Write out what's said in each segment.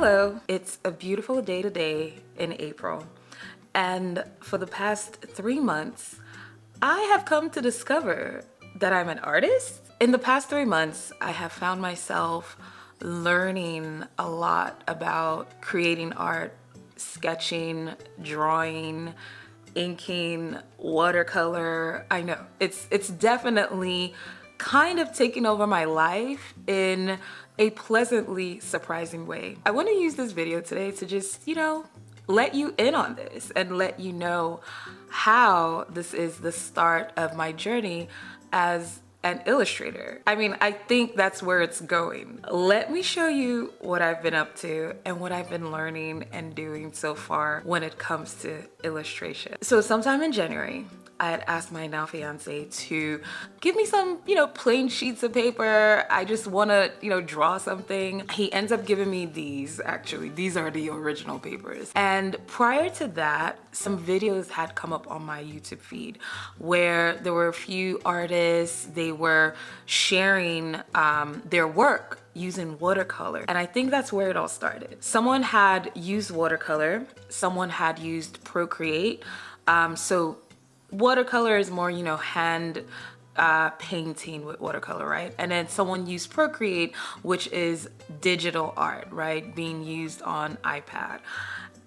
Hello, it's a beautiful day today in April, and for the past 3 months, I have come to discover that I'm an artist. In the past 3 months, I have found myself learning a lot about creating art, sketching, drawing, inking, watercolor. I know it's definitely kind of taking over my life in a pleasantly surprising way. I want to use this video today to just, let you in on this and let you know how this is the start of my journey as an illustrator. I mean, I think that's where it's going. Let me show you what I've been up to and what I've been learning and doing so far when it comes to illustration. So sometime in January, I had asked my now fiance to give me some, plain sheets of paper. I just wanna, draw something. He ends up giving me these, actually. These are the original papers. And prior to that, some videos had come up on my YouTube feed where there were a few artists, they were sharing their work using watercolor. And I think that's where it all started. Someone had used watercolor, someone had used Procreate. So watercolor is more, hand painting with watercolor, right? And then someone used Procreate, which is digital art, right? Being used on iPad.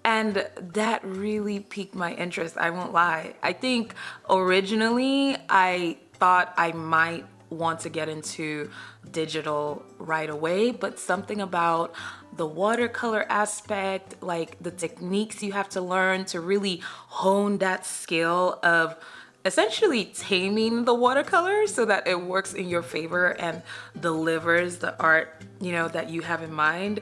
And that really piqued my interest, I won't lie. I think originally I thought I might want to get into digital right away, but something about the watercolor aspect, like the techniques you have to learn to really hone that skill of essentially taming the watercolor so that it works in your favor and delivers the art, that you have in mind.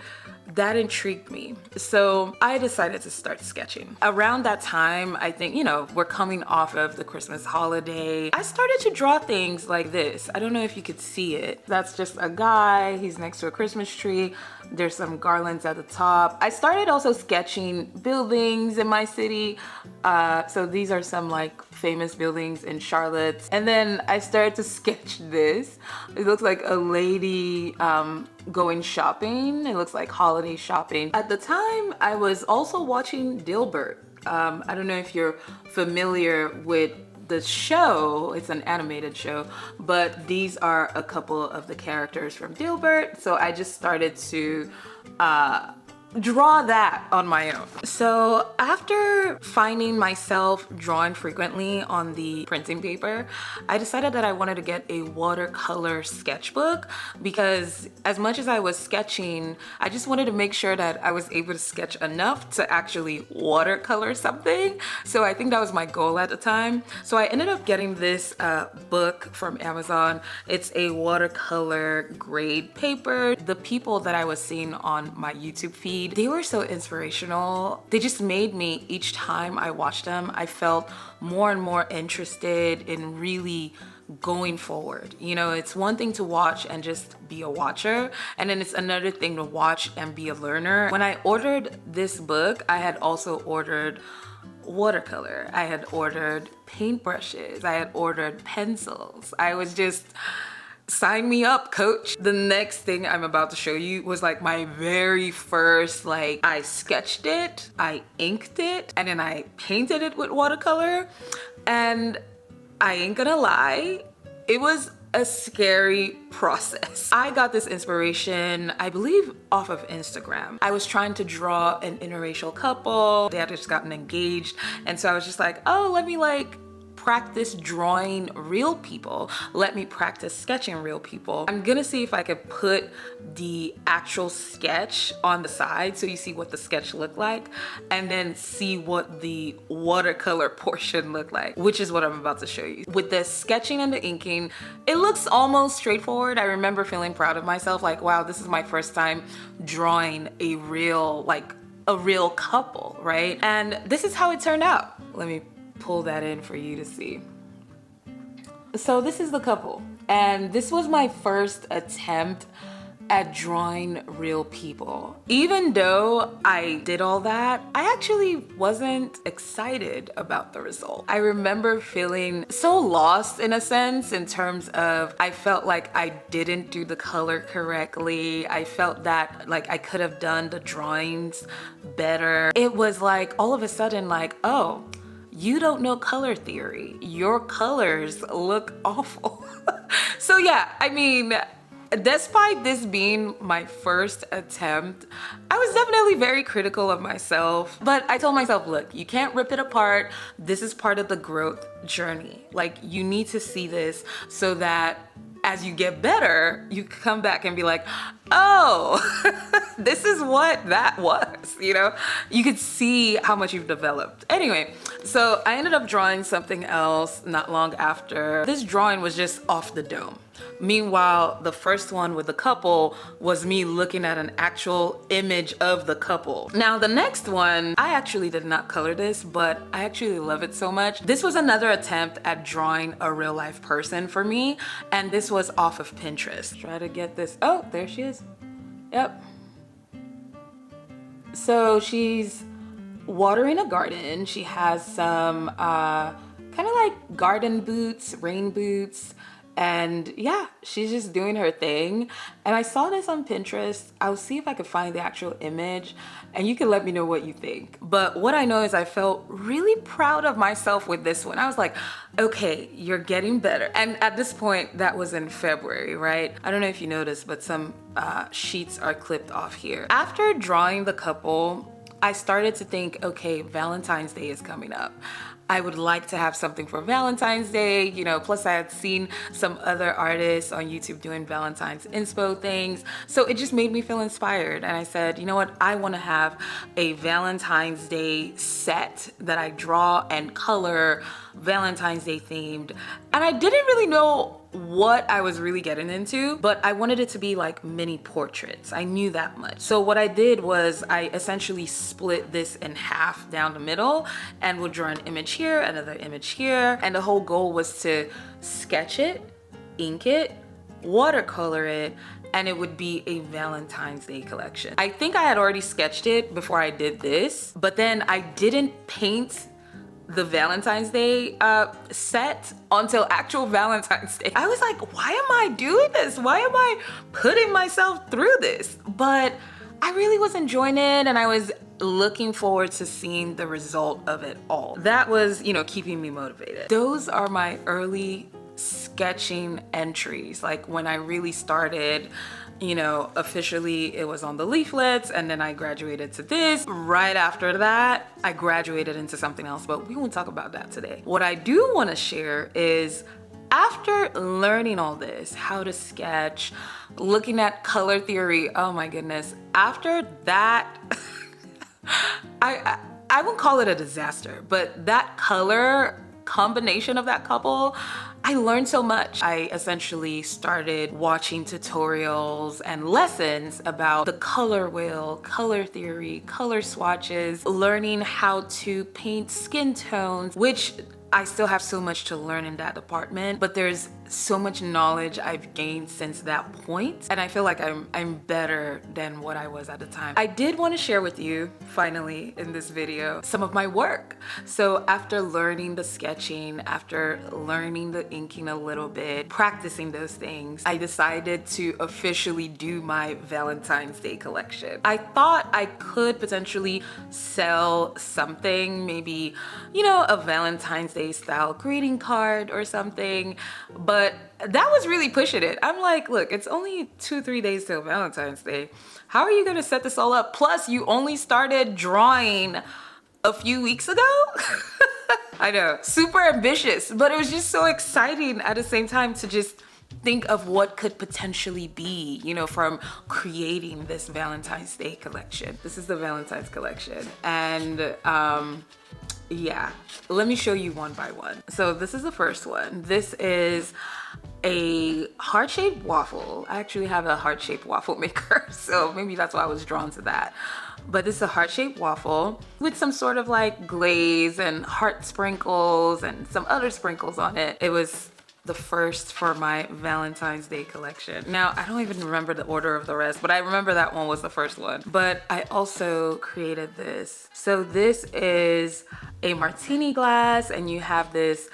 That intrigued me. So I decided to start sketching. Around that time, I think, we're coming off of the Christmas holiday. I started to draw things like this. I don't know if you could see it. That's just a guy, he's next to a Christmas tree. There's some garlands at the top. I started also sketching buildings in my city. So these are some famous buildings in Charlotte. And then I started to sketch this. It looks like a lady going shopping. It looks like holiday shopping. At the time, I was also watching Dilbert. I don't know if you're familiar with the show. It's an animated show, but these are a couple of the characters from Dilbert. So I just started to draw that on my own. So after finding myself drawing frequently on the printing paper, I decided that I wanted to get a watercolor sketchbook because as much as I was sketching, I just wanted to make sure that I was able to sketch enough to actually watercolor something. So I think that was my goal at the time. So I ended up getting this book from Amazon. It's a watercolor grade paper. The people that I was seeing on my YouTube feed, they were so inspirational. They just made me, each time I watched them, I felt more and more interested in really going forward. It's one thing to watch and just be a watcher, and then it's another thing to watch and be a learner. When I ordered this book, I had also ordered watercolor. I had ordered paintbrushes. I had ordered pencils. I was just, sign me up, coach. The next thing I'm about to show you was my very first, I sketched it, I inked it, and then I painted it with watercolor. And I ain't gonna lie, it was a scary process. I got this inspiration, I believe, off of Instagram. I was trying to draw an interracial couple. They had just gotten engaged. And so I was just like, oh, let me practice drawing real people. Let me practice sketching real people. I'm gonna see if I could put the actual sketch on the side so you see what the sketch looked like, and then see what the watercolor portion looked like, which is what I'm about to show you. With the sketching and the inking, it looks almost straightforward. I remember feeling proud of myself, wow, this is my first time drawing a real couple, right? And this is how it turned out. Let me pull that in for you to see. So this is the couple, and this was my first attempt at drawing real people. Even though I did all that, I actually wasn't excited about the result. I remember feeling so lost in a sense, in terms of I felt like I didn't do the color correctly. I felt that like I could have done the drawings better. It was like all of a sudden like, oh, you don't know color theory. Your colors look awful. So yeah, I mean, despite this being my first attempt, I was definitely very critical of myself, but I told myself, look, you can't rip it apart. This is part of the growth journey. Like, you need to see this so that as you get better, you come back and be like, oh, this is what that was, you know? You could see how much you've developed. Anyway, so I ended up drawing something else not long after. This drawing was just off the dome. Meanwhile, the first one with the couple was me looking at an actual image of the couple. Now, the next one, I actually did not color this, but I actually love it so much. This was another attempt at drawing a real life person for me, and this was off of Pinterest. Try to get this. Oh, there she is. Yep. So she's watering a garden. She has some kind of like garden boots, rain boots. And yeah, she's just doing her thing. And I saw this on Pinterest. I'll see if I could find the actual image and you can let me know what you think. But what I know is I felt really proud of myself with this one. I was like, okay, you're getting better. And at this point, that was in February, right? I don't know if you noticed, but some sheets are clipped off here. After drawing the couple, I started to think, okay, Valentine's Day is coming up. I would like to have something for Valentine's Day, you know, plus I had seen some other artists on YouTube doing Valentine's inspo things. So it just made me feel inspired. And I said, you know what? I want to have a Valentine's Day set that I draw and color Valentine's Day themed. And I didn't really know what I was really getting into, but I wanted it to be like mini portraits. I knew that much. So what I did was I essentially split this in half down the middle and would draw an image here, another image here. And the whole goal was to sketch it, ink it, watercolor it, and it would be a Valentine's Day collection. I think I had already sketched it before I did this, but then I didn't paint the Valentine's Day set until actual Valentine's Day. I was like, why am I doing this? Why am I putting myself through this? But I really was enjoying it and I was looking forward to seeing the result of it all. That was, you know, keeping me motivated. Those are my early sketching entries. Like when I really started, you know, officially it was on the leaflets and then I graduated to this. Right after that, I graduated into something else, but we won't talk about that today. What I do want to share is after learning all this, how to sketch, looking at color theory, oh my goodness. After that, I won't call it a disaster, but that color combination of that couple, I learned so much. I essentially started watching tutorials and lessons about the color wheel, color theory, color swatches, learning how to paint skin tones, which I still have so much to learn in that department, but there's so much knowledge I've gained since that point, and I feel like I'm better than what I was at the time. I did want to share with you, finally, in this video, some of my work. So after learning the sketching, after learning the inking a little bit, practicing those things, I decided to officially do my Valentine's Day collection. I thought I could potentially sell something, maybe, you know, a Valentine's Day style greeting card or something, but that was really pushing it. I'm like, look, it's only 2-3 days till Valentine's Day. How are you gonna set this all up? Plus, you only started drawing a few weeks ago? I know, super ambitious, but it was just so exciting at the same time to just think of what could potentially be, you know, from creating this Valentine's Day collection. This is the Valentine's collection. And yeah, let me show you one by one. So this is the first one. This is a heart-shaped waffle. I actually have a heart-shaped waffle maker, so maybe that's why I was drawn to that. But this is a heart-shaped waffle with some sort of like glaze and heart sprinkles and some other sprinkles on it. It was the first for my Valentine's Day collection. Now, I don't even remember the order of the rest, but I remember that one was the first one. But I also created this. So this is a martini glass, and you have this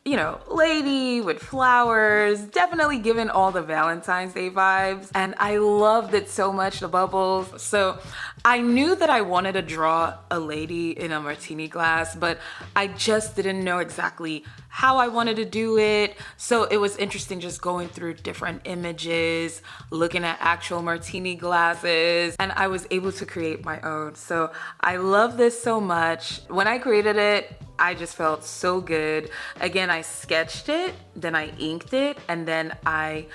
you know, lady with flowers, definitely giving all the Valentine's Day vibes. And I loved it so much, the bubbles. So I knew that I wanted to draw a lady in a martini glass, but I just didn't know exactly how I wanted to do it. So it was interesting just going through different images, looking at actual martini glasses, and I was able to create my own. So I love this so much. When I created it, I just felt so good. Again, I sketched it, then I inked it, and then I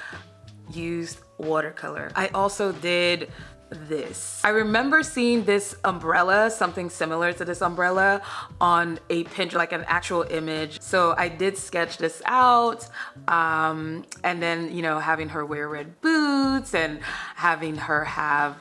used watercolor. I also did this. I remember seeing this umbrella, something similar to this umbrella, on a Pinterest, like an actual image. So I did sketch this out, and then, you know, having her wear red boots and having her have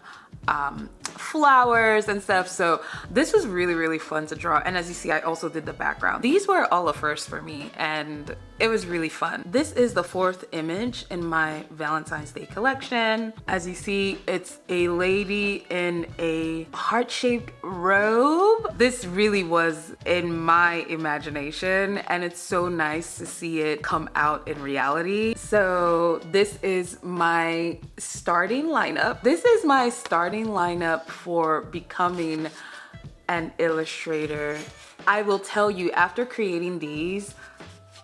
flowers and stuff. So this was really, really fun to draw. And as you see, I also did the background. These were all a first for me, and it was really fun. This is the fourth image in my Valentine's Day collection. As you see, it's a lady in a heart-shaped robe. This really was in my imagination, and it's so nice to see it come out in reality. So this is my starting lineup. This is my starting lineup for becoming an illustrator. I will tell you, after creating these,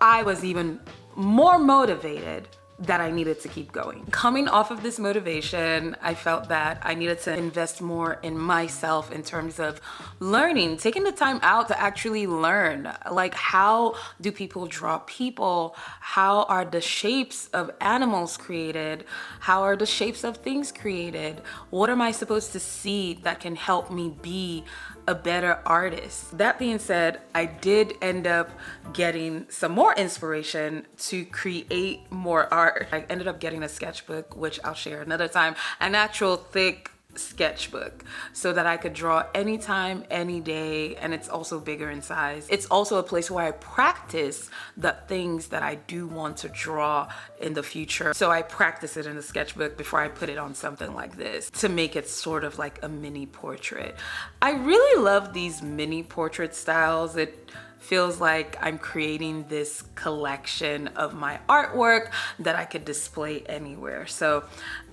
I was even more motivated that I needed to keep going. Coming off of this motivation, I felt that I needed to invest more in myself in terms of learning, taking the time out to actually learn. Like, how do people draw people? How are the shapes of animals created? How are the shapes of things created? What am I supposed to see that can help me be a better artist? That being said, I did end up getting some more inspiration to create more art. I ended up getting a sketchbook, which I'll share another time, an actual thick sketchbook, so that I could draw anytime, any day, and it's also bigger in size. It's also a place where I practice the things that I do want to draw in the future. So I practice it in the sketchbook before I put it on something like this to make it sort of like a mini portrait. I really love these mini portrait styles. It feels like I'm creating this collection of my artwork that I could display anywhere. So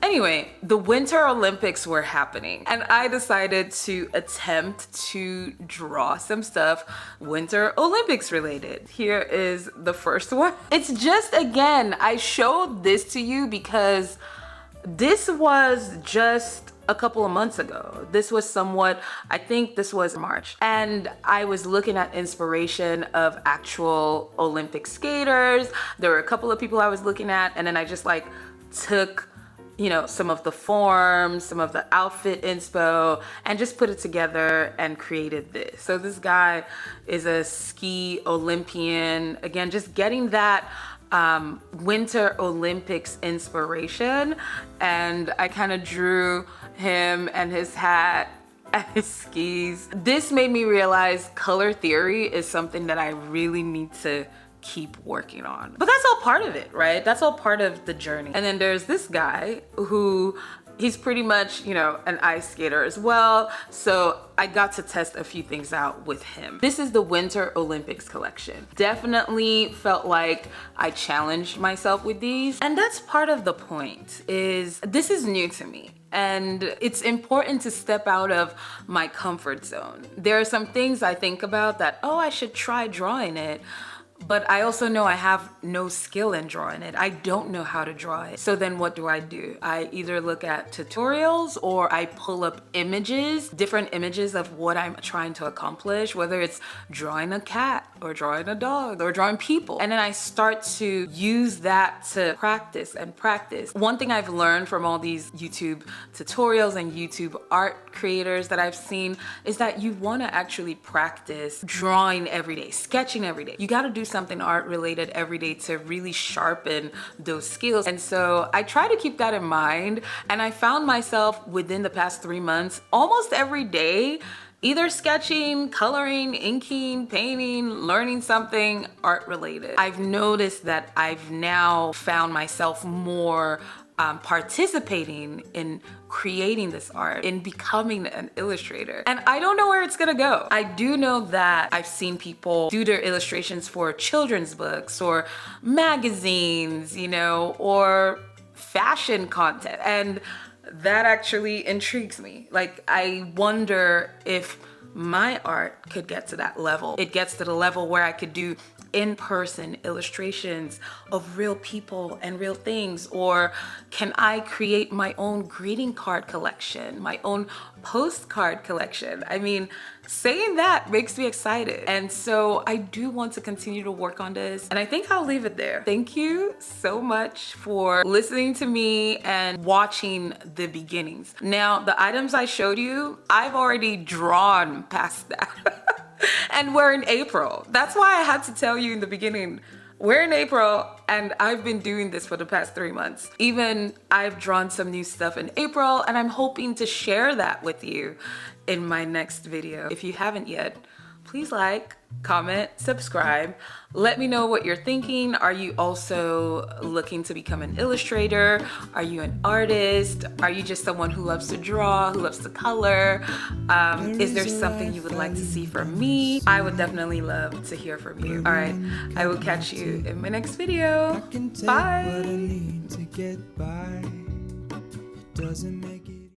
anyway, the Winter Olympics were happening, and I decided to attempt to draw some stuff Winter Olympics related. Here is the first one. It's just, again, I showed this to you because this was just a couple of months ago. This was somewhat, I think this was March. And I was looking at inspiration of actual Olympic skaters. There were a couple of people I was looking at, and then I just like took, you know, some of the forms, some of the outfit inspo, and just put it together and created this. So this guy is a ski Olympian. Again, just getting that Winter Olympics inspiration, and I kind of drew him and his hat and his skis. This made me realize color theory is something that I really need to keep working on. But that's all part of it, right? That's all part of the journey. And then there's this guy who, he's pretty much, you know, an ice skater as well. So I got to test a few things out with him. This is the Winter Olympics collection. Definitely felt like I challenged myself with these. And that's part of the point, is this is new to me. And it's important to step out of my comfort zone. There are some things I think about that, oh, I should try drawing it. But I also know I have no skill in drawing it. I don't know how to draw it. So then what do? I either look at tutorials or I pull up images, different images of what I'm trying to accomplish, whether it's drawing a cat or drawing a dog or drawing people. And then I start to use that to practice and practice. One thing I've learned from all these YouTube tutorials and YouTube art creators that I've seen is that you want to actually practice drawing every day, sketching every day. You got to do something art related every day to really sharpen those skills. And so I try to keep that in mind. And I found myself within the past 3 months, almost every day, either sketching, coloring, inking, painting, learning something art related. I've noticed that I've now found myself more participating in creating this art, in becoming an illustrator. And I don't know where it's gonna go. I do know that I've seen people do their illustrations for children's books or magazines, you know, or fashion content. And that actually intrigues me. Like, I wonder if my art could get to that level. It gets to the level where I could do in-person illustrations of real people and real things, or can I create my own greeting card collection, my own postcard collection? I mean, saying that makes me excited. And so I do want to continue to work on this, and I think I'll leave it there. Thank you so much for listening to me and watching the beginnings. Now, the items I showed you, I've already drawn past that. And we're in April. That's why I had to tell you in the beginning, we're in April and I've been doing this for the past 3 months. Even I've drawn some new stuff in April, and I'm hoping to share that with you in my next video. If you haven't yet, please like, comment, subscribe. Let me know what you're thinking. Are you also looking to become an illustrator? Are you an artist? Are you just someone who loves to draw, who loves to color? Is there something you would like to see from me? I would definitely love to hear from you. All right, I will catch you in my next video. Bye.